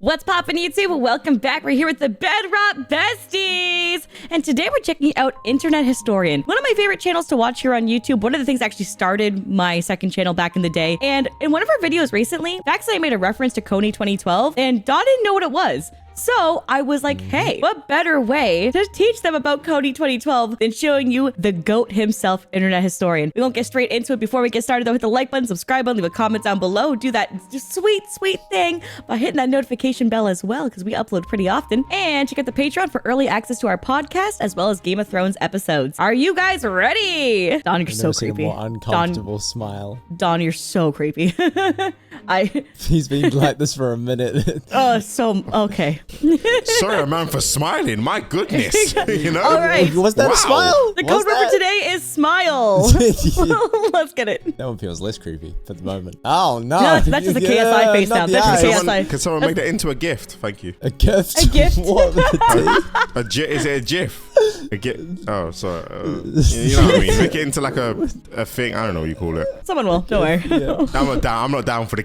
What's poppin' YouTube? Welcome back. We're here with the Bed Rot Besties. And today we're checking out Internet Historian, one of my favorite channels to watch here on YouTube. One of the things that actually started my second channel back in the day. And in one of our videos recently, Baxley made a reference to Kony 2012 and Dawn didn't know what it was. So I was like, hey, what better way to teach them about Kony 2012 than showing you the GOAT himself, Internet Historian. We won't get straight into it. Before we get started though, hit the like button, subscribe button, leave a comment down below. Do that just sweet thing by hitting that notification bell as well, because we upload pretty often. And check out the Patreon for early access to our podcast, as well as Game of Thrones episodes. Are you guys ready? Dawn, you're so creepy. A more uncomfortable smile. Dawn, you're so creepy. He's been like this for a minute. Oh, so okay. Sorry, man, for smiling. My goodness. You know? All right. Was that a smile? The code word for today is smile. Let's get it. That one feels less creepy for the moment. Oh, no. No, that's just a KSI face now. That's just KSI. Can someone make that into a gift? Thank you. A gift? A gift? What? Is it a GIF? A GIF? Oh, sorry. You know what I mean? Make it into like a thing. I don't know what you call it. Someone will. Don't worry. Yeah. I'm not down with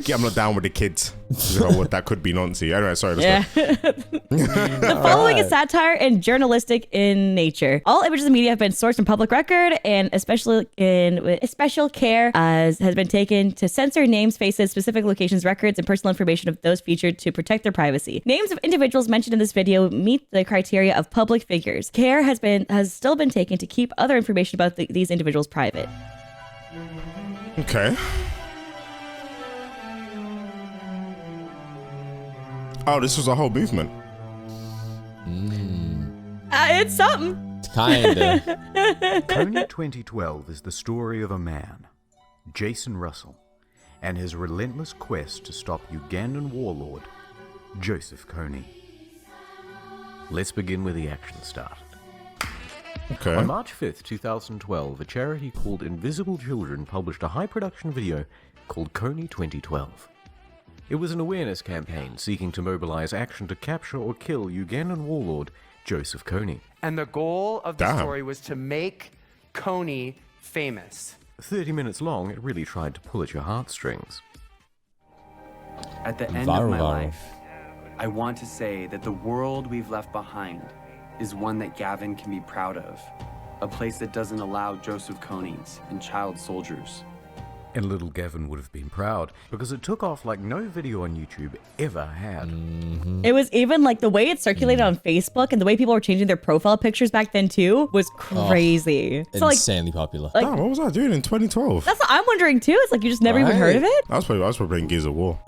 the kids. You know what? That could be nonsense. Anyway, sorry. Let's go. The following is satire and journalistic in nature. All images and media have been sourced from public record, and especially special care has been taken to censor names, faces, specific locations, records, and personal information of those featured to protect their privacy. Names of individuals mentioned in this video meet the criteria of public figures. Care has still been taken to keep other information about these individuals private. Okay. Oh, this was a whole movement. It's something. Kinda. Kony 2012 is the story of a man, Jason Russell, and his relentless quest to stop Ugandan warlord, Joseph Kony. Let's begin where the action started. Okay. On March 5th, 2012, a charity called Invisible Children published a high-production video called Kony 2012. It was an awareness campaign seeking to mobilize action to capture or kill Ugandan warlord Joseph Kony. And the goal of the story was to make Kony famous. 30 minutes long, it really tried to pull at your heartstrings. At the end of my life, I want to say that the world we've left behind is one that Gavin can be proud of. A place that doesn't allow Joseph Konys and child soldiers. And little Gavin would have been proud, because it took off like no video on YouTube ever had. It was even like the way it circulated on Facebook and the way people were changing their profile pictures back then too was crazy. So insanely popular. Like, what was I doing in 2012? that's what I'm wondering too. It's like you just never even heard of it? I was probably playing Gears of War.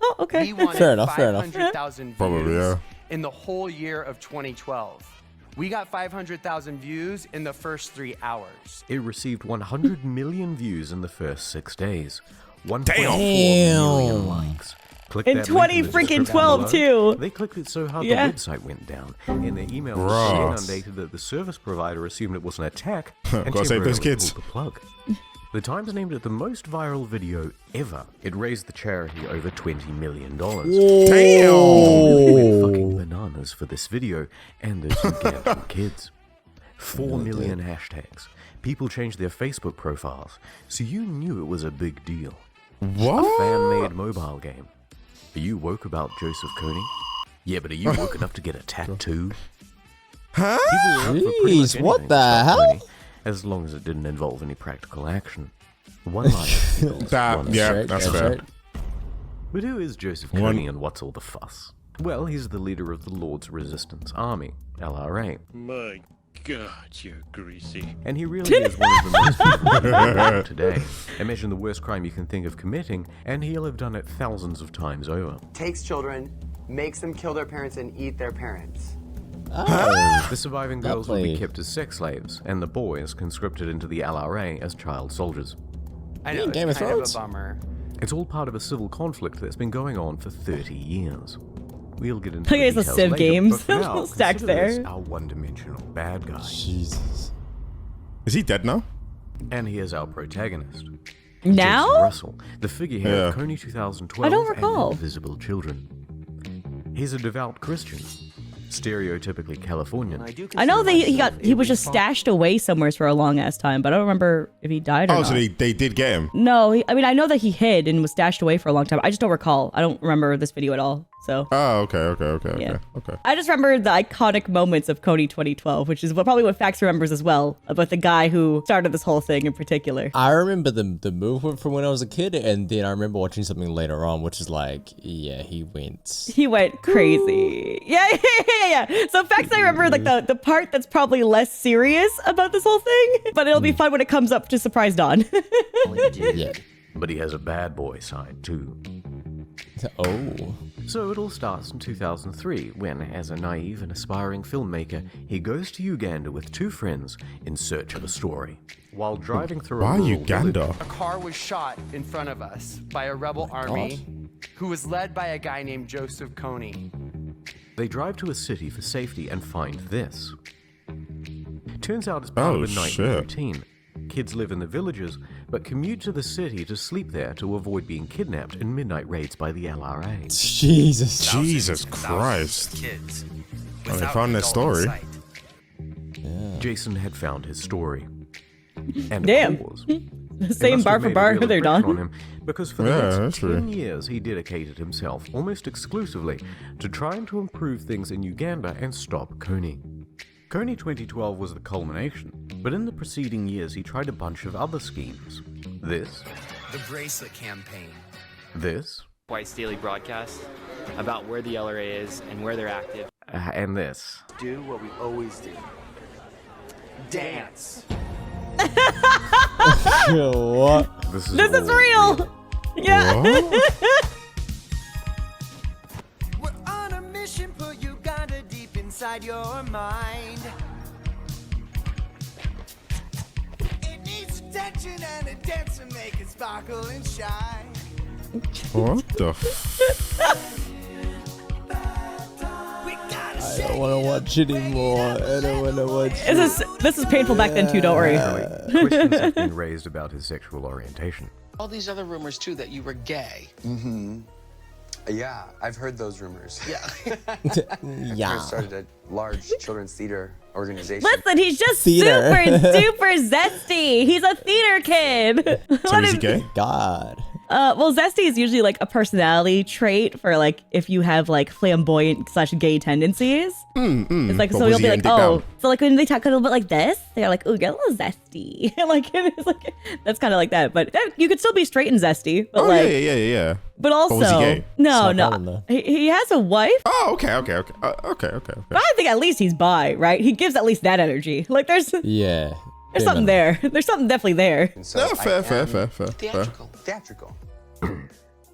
Oh, okay. We wanted Fair enough. 500,000 Probably, views yeah. in the whole year of 2012. We got 500,000 views in the first 3 hours. It received 100 million views in the first 6 days. 1.4 Damn. million likes. Click In that 20 link in the freaking description 12 below. too. They clicked it so hard Yeah. the website went down, and their email was so Gross. inundated that the service provider assumed it was an attack and Gotta save those temporarily kids. pulled the plug. The Times named it the most viral video ever. It raised the charity over $20 million. Damn. Really went fucking bananas for this video and those Ugandan kids. 4 million hashtags. People changed their Facebook profiles, so you knew it was a big deal. What? A fan-made mobile game. Are you woke about Joseph Kony? Yeah, but are you woke enough to get a tattoo? Huh? People were up for pretty much Jeez, what anything the to stop hell? Kony, as long as it didn't involve any practical action. One life. That's fair. But who is Joseph Kony and what's all the fuss? Well, he's the leader of the Lord's Resistance Army, LRA. My God, you're greasy. And he really is one of the most people around today. Imagine the worst crime you can think of committing, and he'll have done it thousands of times over. Takes children, makes them kill their parents and eat their parents. The surviving girls will be Lovely. kept as sex slaves, and the boys conscripted into the LRA as child soldiers. I know, Game of it's kind of a Thrones. bummer. It's all part of a civil conflict that's been going on for 30 years. We'll get into Okay, the it's the details Civ later, games. but for now, Stacks consider this there. our one-dimensional bad guy. Jesus. Is he dead now? And here's our protagonist. Now? Jason Russell, the figurehead of Yeah. Kony 2012 I don't recall. and Invisible Children. He's a devout Christian, stereotypically Californian. I know that he was just stashed away somewhere for a long ass time, but I don't remember if he died or Oh, not. so they did get him. No, I mean I know that he hid and was stashed away for a long time. I just don't recall. I don't remember this video at all. So. Oh, okay. Yeah. I just remember the iconic moments of Kony 2012, which is probably what Fax remembers as well, about the guy who started this whole thing in particular. I remember the movement from when I was a kid, and then I remember watching something later on, which is like, yeah, he went crazy. Yeah. So Fax, I remember like the part that's probably less serious about this whole thing, but it'll be fun when it comes up to surprise Dawn. yeah. But he has a bad boy side too. Oh. So it all starts in 2003 when, as a naive and aspiring filmmaker, he goes to Uganda with two friends in search of a story. While driving through Why a rural Uganda? village, A car was shot in front of us by a rebel army who was led by a guy named Joseph Kony. they drive to a city for safety and find this. Turns out it's part of a nightly routine. Kids live in the villages, but commute to the city to sleep there to avoid being kidnapped in midnight raids by the LRA. Jesus Christ. Kids. They found their story. Jason had found his story. And Damn. of course, Same bar for bar, they're done. Because for the next 10 years, he dedicated himself almost exclusively to trying to improve things in Uganda and stop Kony. Kony 2012 was the culmination, but in the preceding years he tried a bunch of other schemes. This. The Bracelet Campaign. This. Twice daily broadcast about where the LRA is and where they're active. And this. Do what we always do. Dance. What? This is real. Yeah. We're on a mission, put Uganda deep inside your mind. It needs attention and a dance to make it sparkle and shine. What the I don't want to watch anymore. I don't want to watch This is painful back then too, don't worry. Questions have been raised about his sexual orientation. All these other rumors too that you were gay. Mm-hmm. Yeah, I've heard those rumors. Yeah. I started a large children's theater organization. Listen, he's just Theater. super zesty. He's a theater kid. So is he gay? God. Well, zesty is usually like a personality trait for like if you have like flamboyant / gay tendencies. It's like, But so was you'll he be getting like, dick oh, down? so like when they talk a little bit like this, they're like, oh, you're a little zesty. Like, it's like, that's kind of like that. But you could still be straight and zesty. But Oh, like, yeah. but also, was he gay? no, It's not Colin, no. though. He has a wife. Oh, okay. But I think at least he's bi, right? He gives at least that energy. Like there's Yeah. something there. There's something definitely there. And so No, I fair. am Theatrical.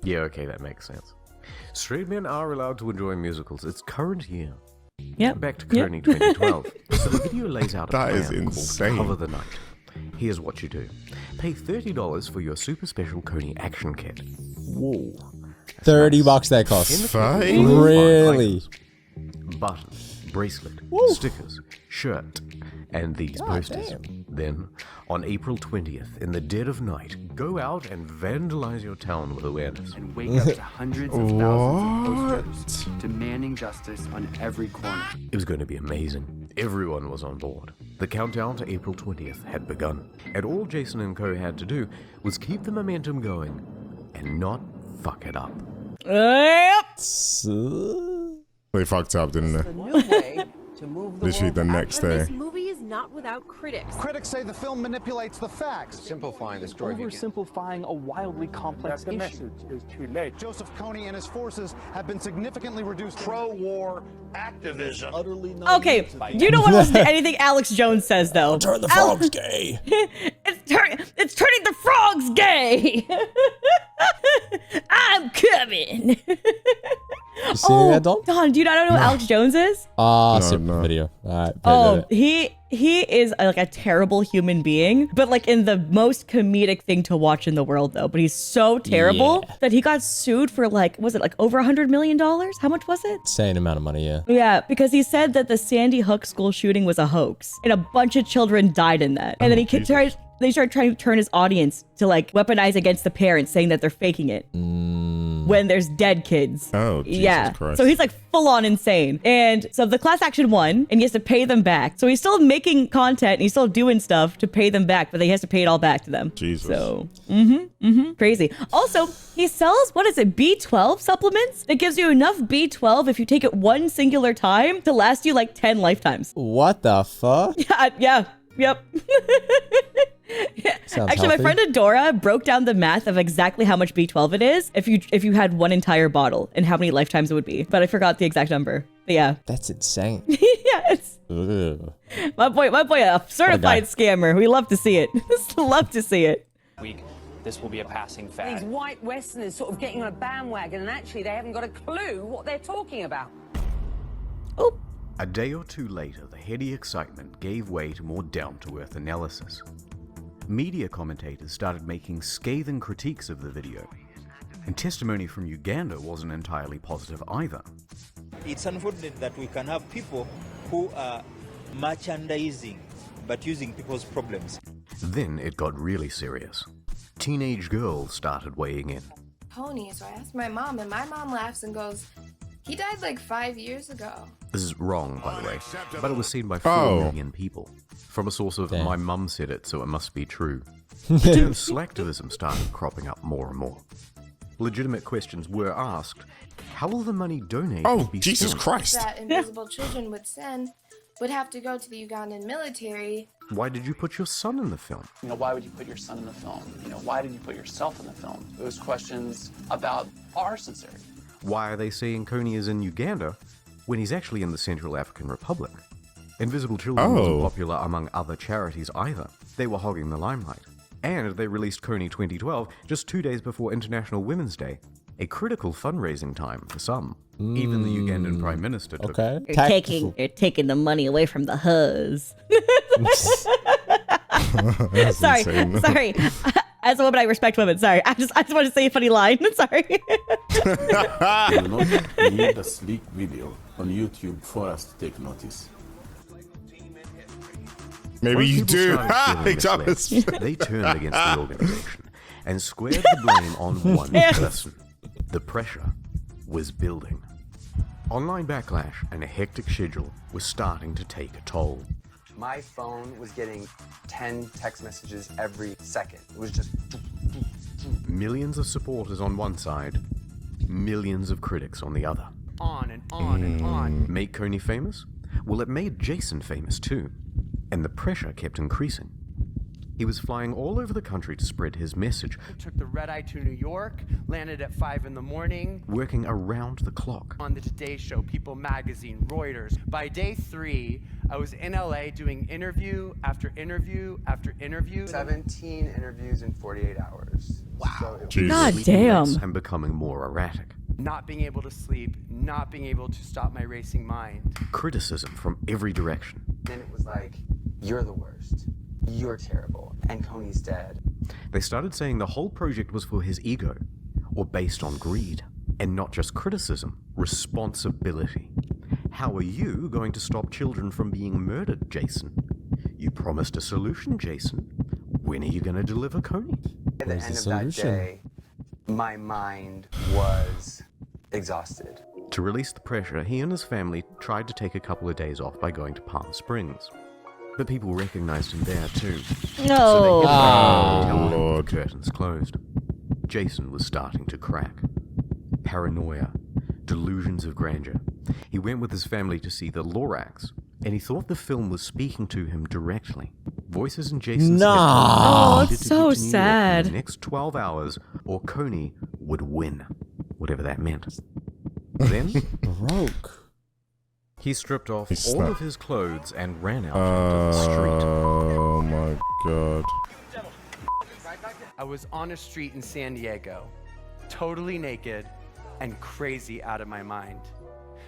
Yeah, okay, that makes sense. Straight men are allowed to enjoy musicals. It's current year. Yep. Back to Kony 2012. So the video lays out a That is plan insane. called Cover the Night. Here's what you do. Pay $30 for your super special Kony action kit. Whoa. $30 that In the costs. kit, Fine. you'll find Really? items. Button, bracelet, stickers, shirt, and these posters. damn. Then, on April 20th, in the dead of night, go out and vandalize your town with awareness. and wake up to hundreds of thousands of posters demanding justice on every corner. It was going to be amazing. Everyone was on board. The countdown to April 20th had begun, and all Jason and Co. had to do was keep the momentum going and not fuck it up. Yep. They fucked up, didn't they? New way to move the Literally the next day. This movie is not without critics. Critics say the film manipulates the facts. Simplifying the story. Oversimplifying a wildly complex issue. Message is too late. Joseph Kony and his forces have been significantly reduced. Pro-war activism. Utterly Okay, you don't want to listen to anything Alex Jones says, though. Turn the frogs gay. It's turning the frogs gay. I'm coming. You seen that, Don? Don, do you not know who Alex Jones is? Simple video. All right. Oh, he is like a terrible human being, but like in the most comedic thing to watch in the world, though. But he's so terrible that he got sued for like, was it like over $100 million? How much was it? Insane amount of money, yeah. Yeah, because he said that the Sandy Hook school shooting was a hoax and a bunch of children died in that. And then he tried. they started trying to turn his audience to like weaponize against the parents, saying that they're faking it when there's dead kids. Oh, Jesus Christ. So he's like full on insane. And so the class action won, and he has to pay them back. So he's still making content and he's still doing stuff to pay them back, but he has to pay it all back to them. Jesus. So, crazy. Also, he sells, what is it, B12 supplements? That gives you enough B12 if you take it one singular time to last you like 10 lifetimes. What the fuck? Yeah. Yep. Actually, my friend Adora broke down the math of exactly how much B12 it is if you had one entire bottle and how many lifetimes it would be. But I forgot the exact number. But yeah. That's insane. Yeah, it's my boy, a certified scammer. We love to see it. Love to see it. This will be a passing fad. These white Westerners sort of getting on a bandwagon, and actually they haven't got a clue what they're talking about. Oh. A day or two later, the heady excitement gave way to more down-to-earth analysis. Media commentators started making scathing critiques of the video, and testimony from Uganda wasn't entirely positive either. It's unfortunate that we can have people who are merchandising, but using people's problems. Then it got really serious. Teenage girls started weighing in. Kony, so I asked my mom, and my mom laughs and goes, "He died like 5 years ago." This is wrong, by the way, but it was seen by 4 million people. From a source of my mum said it, so it must be true. The term slacktivism started cropping up more and more. Legitimate questions were asked. How will the money donated be Jesus spent? Christ. That invisible children would send would have to go to the Ugandan military. Why did you put your son in the film? You know, why would you put your son in the film? You know, why did you put yourself in the film? Those questions about our sincerity. Why are they saying Kony is in Uganda when he's actually in the Central African Republic? Invisible Children wasn't popular among other charities either. They were hogging the limelight. And they released Kony 2012 just 2 days before International Women's Day, a critical fundraising time for some. Even the Ugandan Prime Minister took it. You're taking the money away from the huz. Sorry. As a woman, I respect women. Sorry, I just want to say a funny line. Sorry. You do not need a sleek video on YouTube for us to take notice. Maybe you do. They turned against the organization and squared the blame on one person. The pressure was building. Online backlash and a hectic schedule was starting to take a toll. My phone was getting 10 text messages every second. It was just... Millions of supporters on one side, millions of critics on the other. On and on and on. Make Kony famous? Well, it made Jason famous too. And the pressure kept increasing. He was flying all over the country to spread his message. Took the red eye to New York, landed at 5 in the morning. Working around the clock. On the Today Show, People Magazine, Reuters. By day 3, I was in LA doing interview after interview after interview. 17 interviews in 48 hours. Wow. So God damn. And becoming more erratic. Not being able to sleep, not being able to stop my racing mind. Criticism from every direction. Then it was like, you're the worst. You're terrible, and Kony's dead. They started saying the whole project was for his ego, or based on greed, and not just criticism, responsibility. How are you going to stop children from being murdered, Jason? You promised a solution, Jason. When are you going to deliver Kony? At the end of that day, my mind was exhausted. To release the pressure, he and his family tried to take a couple of days off by going to Palm Springs. But people recognized him there too. No. So they kept until the curtains closed. Jason was starting to crack. Paranoia, delusions of grandeur. He went with his family to see the Lorax, and he thought the film was speaking to him directly. Voices in Jason's head. Oh, it's so sad. In the next 12 hours, or Kony would win, whatever that meant. Then broke. He stripped off all of his clothes and ran out into the street. Oh my God. I was on a street in San Diego, totally naked and crazy out of my mind.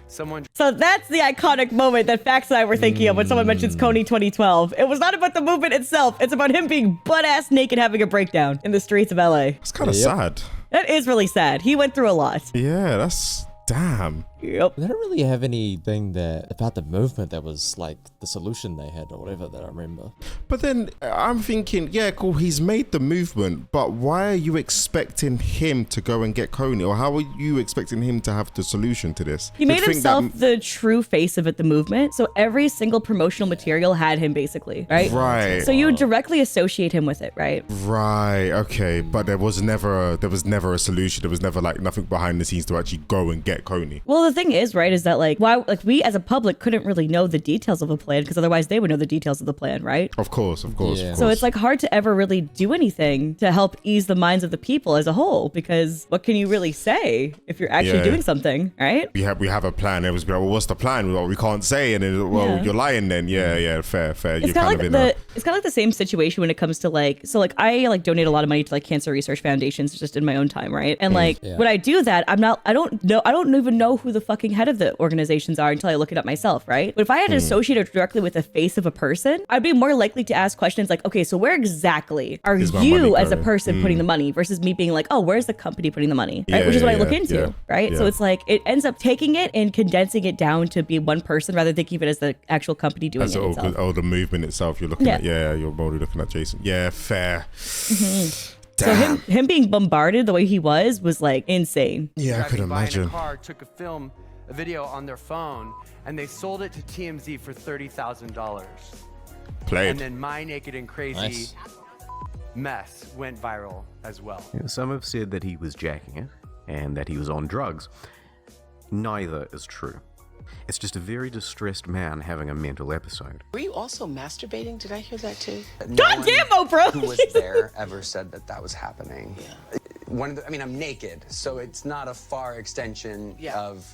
So that's the iconic moment that Fax and I were thinking of when someone mentions Kony 2012. It was not about the movement itself. It's about him being butt-ass naked having a breakdown in the streets of LA. It's kind of sad. That is really sad. He went through a lot. Yeah, that's... Damn. Yep. They don't really have anything that about the movement that was like the solution they had or whatever that I remember. But then I'm thinking, yeah, cool, he's made the movement, but why are you expecting him to go and get Kony? Or how are you expecting him to have the solution to this? He made himself the true face of it, the movement. So every single promotional material had him basically, right? Right. So you would directly associate him with it, right? Right, okay. But there was never a solution. There was never like nothing behind the scenes to actually go and get Kony. Well, the thing is, right, is that like we as a public couldn't really know the details of a plan because otherwise they would know the details of the plan, right? Of course. Yeah. So it's like hard to ever really do anything to help ease the minds of the people as a whole, because what can you really say if you're actually doing something, right? We have a plan. It was like, well, what's the plan? Well, we can't say, and then, well, you're lying then. Yeah, fair. It's kind of like the same situation when it comes to like, so like I like donate a lot of money to like cancer research foundations just in my own time, right? And like when I do that, I don't even know who the fucking head of the organizations are until I look it up myself, right? But if I had to associate it directly with the face of a person, I'd be more likely to ask questions like, okay, so where exactly are you as a person putting the money versus me being like, oh, where's the company putting the money, right? Which is what I look into, right? So it's like, it ends up taking it and condensing it down to be one person rather than thinking of it as the actual company doing it itself. Oh, the movement itself you're looking at. Yeah, you're more looking at Jason. Yeah, fair. So him being bombarded the way he was like insane. Yeah, I could imagine. A car took a video on their phone and they sold it to TMZ for $30,000. Played. And then My Naked and Crazy mess went viral as well. Some have said that he was jacking it and that he was on drugs. Neither is true. It's just a very distressed man having a mental episode. Were you also masturbating? Did I hear that too? God damn, Oprah! Who was there ever said that was happening? Yeah. I'm naked, so it's not a far extension of,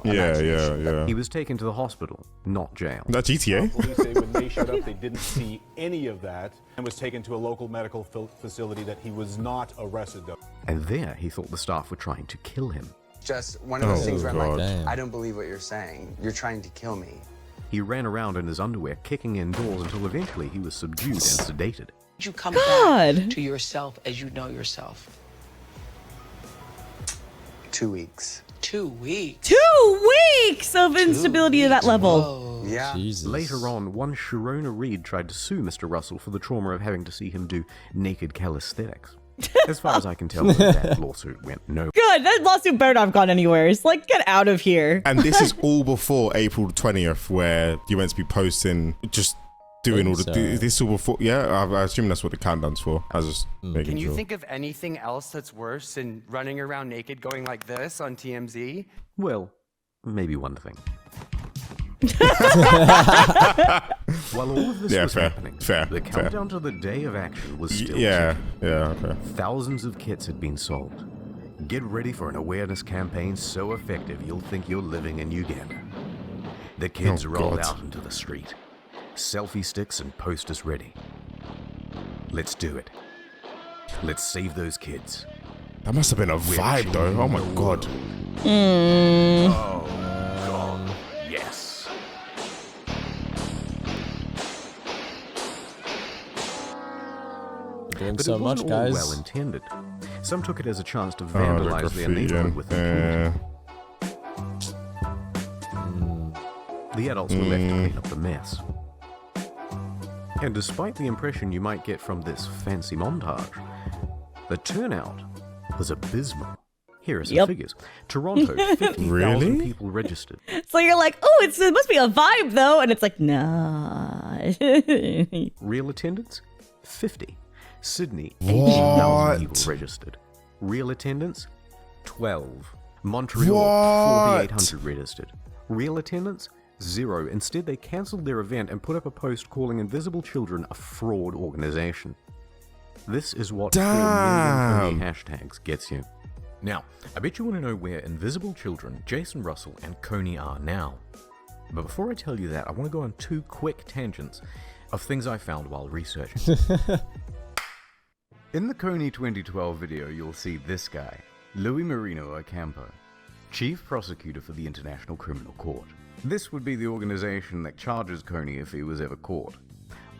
Yeah. He was taken to the hospital, not jail. That's GTA. Police say when they showed up, they didn't see any of that and was taken to a local medical facility that he was not arrested though. And there, he thought the staff were trying to kill him. Just one of those things where I'm like, I don't believe what you're saying. You're trying to kill me. He ran around in his underwear, kicking in doors until eventually he was subdued and sedated. Did you come back to yourself as you know yourself? 2 weeks. 2 weeks? 2 weeks of instability at that level. Whoa. Yeah. Jesus. Later on, one Sharona Reed tried to sue Mr. Russell for the trauma of having to see him do naked calisthenics. As far as I can tell, that lawsuit went no. Good, that lawsuit better not have gone anywhere. It's like, get out of here. And this is all before April 20th, where you're meant to be posting, just doing all the. This all before, I assume that's what the countdown's for. I was just making Can you sure. think of anything else that's worse than running around naked going like this on TMZ? Well, maybe one thing. While all of this was happening, the countdown to the day of action was still ticking. Thousands of kits had been sold. Get ready for an awareness campaign so effective you'll think you're living in Uganda. The kids rolled out into the street. Selfie sticks and posters ready. Let's do it. Let's save those kids. That must have been a vibe though. Oh my god. Oh god. Yes. Doing But so it much, wasn't all guys. well intended. Some took it as a chance to vandalize their neighborhood with the paint. The adults were left to clean up the mess. And despite the impression you might get from this fancy montage, the turnout was abysmal. Here are some figures. Toronto, 50,000 people registered. So you're like, oh, it must be a vibe though. And it's like, nah. Real attendance, 50. Sydney, 18,000 people registered. Real attendance, 12. Montreal, 4,800 registered. Real attendance, 0. Instead, they cancelled their event and put up a post calling Invisible Children a fraud organization. This is what 4 million hashtags gets you. Now, I bet you want to know where Invisible Children, Jason Russell, and Kony are now. But before I tell you that, I want to go on 2 quick tangents of things I found while researching. In the Kony 2012 video, you'll see this guy, Louis Marino Ocampo, Chief Prosecutor for the International Criminal Court. This would be the organization that charges Kony if he was ever caught.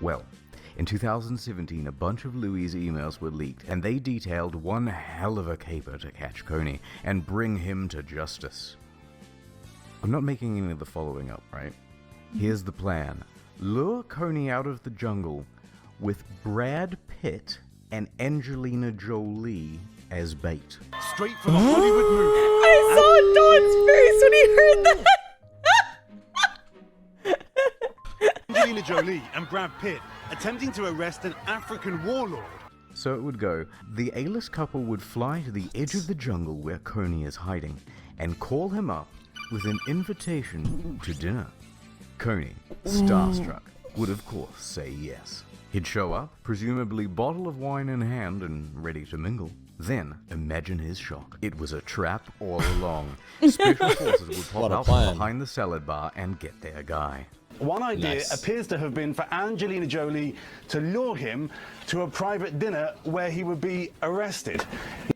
Well, in 2017, a bunch of Louis' emails were leaked, and they detailed one hell of a caper to catch Kony and bring him to justice. I'm not making any of the following up, right? Here's the plan. Lure Kony out of the jungle with Brad Pitt and Angelina Jolie as bait. Straight from a Hollywood movie. I saw Don's face when he heard that. Angelina Jolie and Brad Pitt attempting to arrest an African warlord. So it would go, the A-list couple would fly to the edge of the jungle where Kony is hiding and call him up with an invitation to dinner. Kony, starstruck, would of course say yes. He'd show up, presumably bottle of wine in hand and ready to mingle. Then, imagine his shock. It was a trap all along. Special forces would pop out from behind the salad bar and get their guy. One idea appears to have been for Angelina Jolie to lure him to a private dinner where he would be arrested.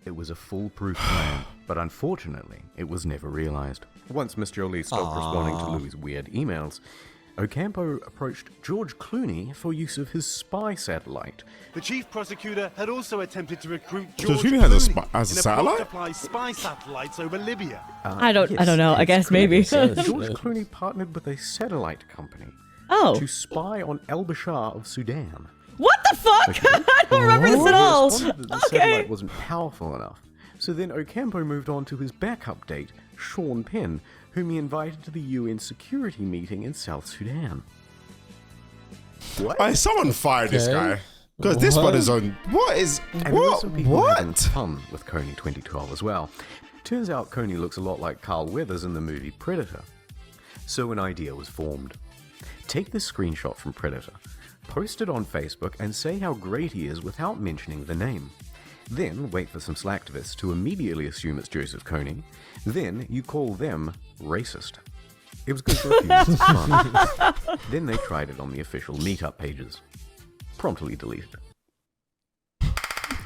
It was a foolproof plan, but unfortunately, it was never realized. Once Miss Jolie stopped responding to Louis' weird emails, Ocampo approached George Clooney for use of his spy satellite. The chief prosecutor had also attempted to recruit George George Clooney had a Clooney satellite? to apply spy satellites over Libya. I don't know. I guess maybe. George Clooney partnered with a satellite company to spy on al-Bashir of Sudan. What the fuck? I don't remember this at all. The satellite wasn't powerful enough. So then Ocampo moved on to his backup date, Sean Penn, whom he invited to the UN security meeting in South Sudan. What? Hey, someone fired this guy. Because this one is on. What is. And What? Having fun with Kony 2012 as well. Turns out Kony looks a lot like Carl Weathers in the movie Predator. So an idea was formed. Take this screenshot from Predator, post it on Facebook, and say how great he is without mentioning the name. Then wait for some slacktivists to immediately assume it's Joseph Kony. Then you call them racist. It was good for a few minutes of fun. Then they tried it on the official meetup pages. Promptly deleted.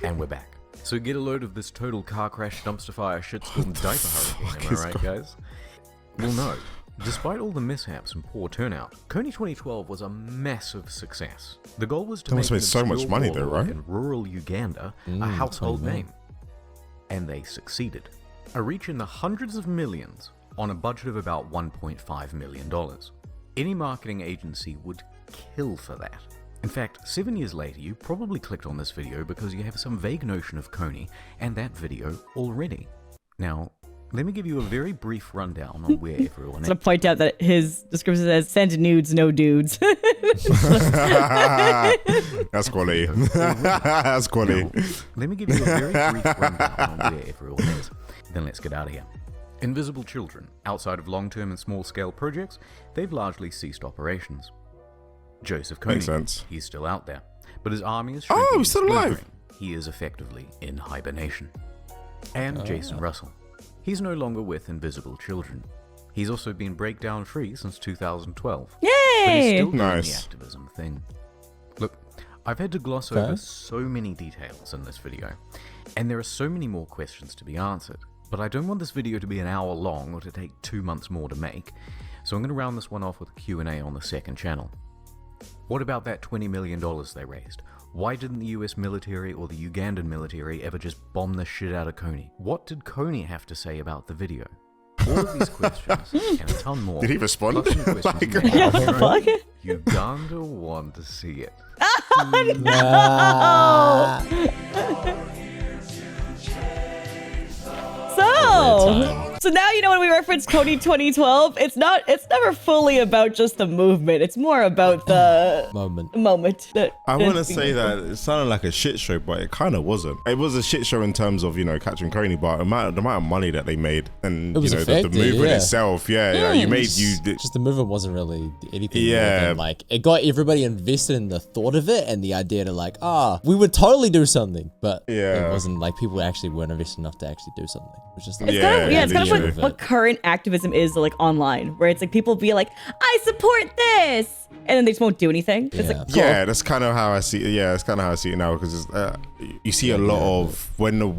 And we're back. So get a load of this total car crash, dumpster fire, shitstorm, diaper hurricane, am I right, guys? Well, no. Despite all the mishaps and poor turnout, Kony 2012 was a massive success. The goal was to They make must have made so much money though, right? in rural Uganda a household name. And they succeeded. A reach in the hundreds of millions on a budget of about $1.5 million. Any marketing agency would kill for that. In fact, 7 years later, you probably clicked on this video because you have some vague notion of Kony and that video already. Now, let me give you a very brief rundown on where everyone is. I'm going to point out that his description says, send nudes, no dudes. That's quality. That's quality. Now, let me give you a very brief rundown on where everyone is. Then let's get out of here. Invisible Children. Outside of long-term and small-scale projects, they've largely ceased operations. Joseph Kony. Makes sense. He's still out there, but his army is Oh, he's still alive. He is effectively in hibernation. And Jason Russell. He's no longer with Invisible Children. He's also been breakdown free since 2012. Yay! But he's still doing Nice. the activism thing. Look, I've had to gloss over so many details in this video, and there are so many more questions to be answered, but I don't want this video to be an hour long or to take 2 months more to make, so I'm going to round this one off with a Q&A on the second channel. What about that $20 million they raised? Why didn't the US military or the Ugandan military ever just bomb the shit out of Kony? What did Kony have to say about the video? All of these questions, and a ton more. Did he respond? plus some questions Like- about Yeah, fuck it. Uganda want to see it. No! So now you know when we reference Kony 2012, it's never fully about just the movement. It's more about the moment. That I want to say that it sounded like a shit show, but it kind of wasn't. It was a shit show in terms of, you know, catching Kony, but the amount of money that they made and, It was you know, the effective, movement yeah. itself. Yeah, Just the movement wasn't really anything. more Yeah. than, like, it got everybody invested in the thought of it and the idea to like, we would totally do something, but Yeah. it wasn't like people actually weren't invested enough to actually do something. It was just like, It's kind of what current activism is like online, where it's like people be like, I support this, and then they just won't do anything. It's like, cool. Yeah, that's kind of how I see it. Yeah, that's kind of how I see it now, because you see a lot of when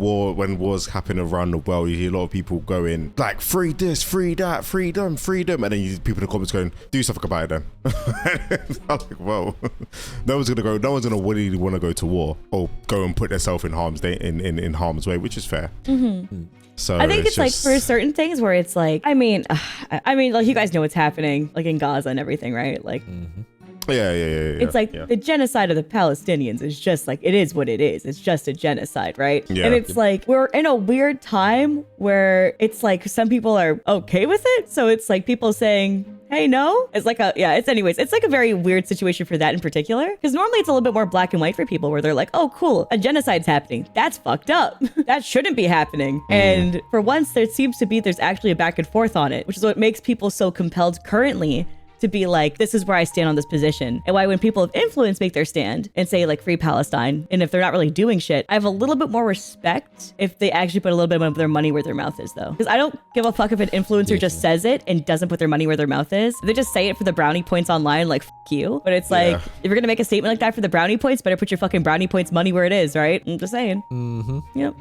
wars happen around the world, you hear a lot of people going like, free this, free that, freedom, and then you people in the comments going, do something about it then. I'm like, well, no one's gonna really want to go to war or go and put themselves in harm's way, which is fair. So I think it's like for certain things where it's like, I mean, like you guys know what's happening, like in Gaza and everything, right? Like, yeah. It's like the genocide of the Palestinians is just like, it is what it is. It's just a genocide, right? Yeah. And it's like, we're in a weird time where it's like some people are okay with it. So it's like people saying, hey, no. It's like it's like a very weird situation for that in particular. Because normally it's a little bit more black and white for people where they're like, oh, cool, a genocide's happening. That's fucked up. That shouldn't be happening. And for once, there's actually a back and forth on it, which is what makes people so compelled currently to be like, this is where I stand on this position. And why when people of influence make their stand and say like free Palestine, and if they're not really doing shit, I have a little bit more respect if they actually put a little bit of their money where their mouth is though. Because I don't give a fuck if an influencer just says it and doesn't put their money where their mouth is. If they just say it for the brownie points online, like, fuck you. But it's like, if you're gonna make a statement like that for the brownie points, better put your fucking brownie points money where it is, right? I'm just saying. Yep.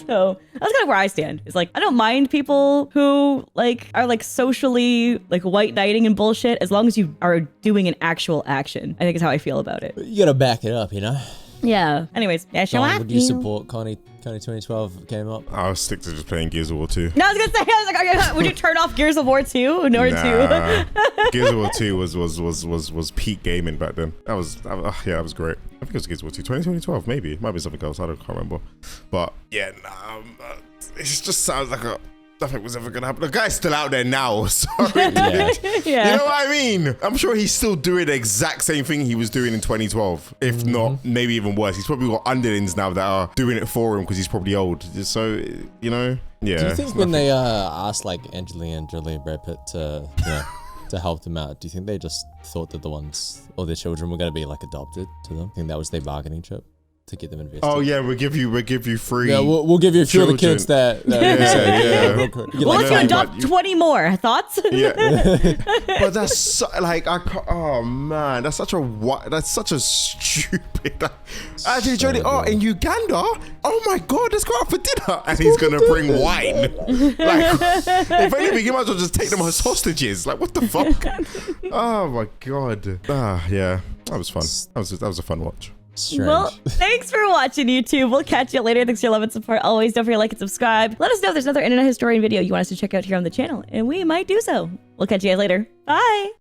So that's kind of where I stand. It's like, I don't mind people who like are like socially like white knighting and bullshit, as long as you are doing an actual action. I think is how I feel about it. You gotta back it up, you know? Yeah. Anyways, yeah, John, would you support Kony 2012 came up? I'll stick to just playing Gears of War 2. No, I was gonna say, would you turn off Gears of War 2 in order to? Gears of War 2 was peak gaming back then. That was great. I think it was Gears of War 2, 2012 maybe. It might be something else. I can't remember. But yeah, it just sounds like nothing was ever gonna happen. The guy's still out there now. Sorry. Yeah. You know what I mean? I'm sure he's still doing the exact same thing he was doing in 2012. If not, maybe even worse. He's probably got underlings now that are doing it for him because he's probably old. So, you know, yeah. Do you think when they asked like Angelina Jolie and Brad Pitt to help them out, do you think they just thought that the ones or their children were going to be like adopted to them? I think that was their bargaining chip to get them invested. Oh yeah, we'll give you free. Yeah, we'll give you a few of the kids that we'll let you adopt 20 more. Thoughts? Yeah, but that's like oh man, that's such a stupid. Actually, Jody, in Uganda, oh my God, let's go out for dinner, and he's gonna bring wine. Like, if anything, you might as well just take them as hostages. Like, what the fuck? Oh my God. Yeah, that was fun. That was a fun watch. Strange. Well, thanks for watching, YouTube. We'll catch you later. Thanks for your love and support. Always don't forget to like and subscribe. Let us know if there's another internet historian video you want us to check out here on the channel, and we might do so. We'll catch you guys later. Bye.